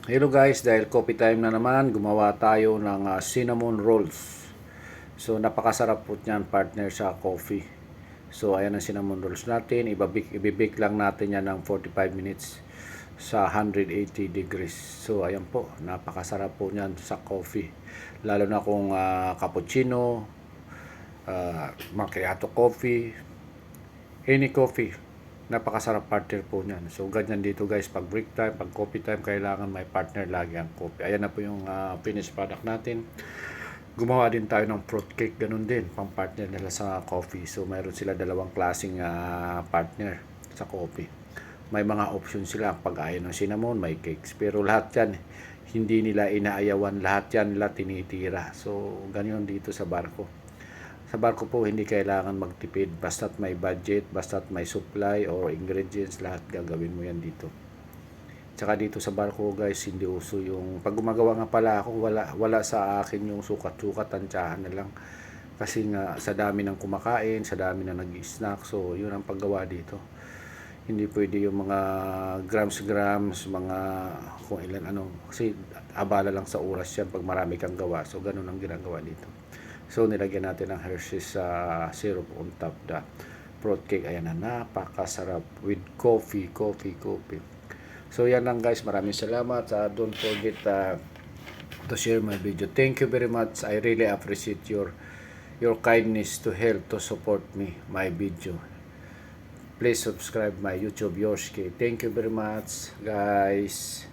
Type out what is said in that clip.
Hello guys, dahil coffee time na naman, gumawa tayo ng cinnamon rolls. So napakasarap po niyan partner sa coffee. So ayan ang cinnamon rolls natin, ibibake lang natin yan ng 45 minutes sa 180 degrees. So ayan po, napakasarap po niyan sa coffee. Lalo na kung cappuccino, macchiato coffee, any coffee. Napakasarap partner po niyan. So ganyan dito guys, pag break time, pag coffee time, kailangan may partner lagi ang coffee. Ayan na po yung finished product natin. Gumawa din tayo ng fruit cake, ganun din, pang partner nila sa coffee. So mayroon sila dalawang klaseng partner sa coffee. May mga option sila, pag ayaw ng cinnamon, may cakes. Pero lahat yan, hindi nila inaayawan, lahat yan nila tinitira. So ganyan dito sa barko. Sa barko po hindi kailangan magtipid, basta't may budget, basta't may supply or ingredients, lahat gagawin mo yan dito. Tsaka dito sa barko guys, hindi uso yung pag gumagawa nga pala ako, wala sa akin yung sukat-sukat, tansyahan na lang. Kasi nga sa dami ng kumakain, sa dami na nag-snack, so yun ang paggawa dito. Hindi pwede yung mga grams, mga kung ilan ano, kasi abala lang sa oras yan pag marami kang gawa. So ganun ang ginagawa dito. So nilagyan natin ng Hershey's syrup on top the fruit cake. Ayan na, napakasarap with coffee. So yan lang guys, maraming salamat. Don't forget to share my video. Thank you very much. I really appreciate your kindness to help to support me my video. Please subscribe my YouTube Yoshki. Thank you very much guys.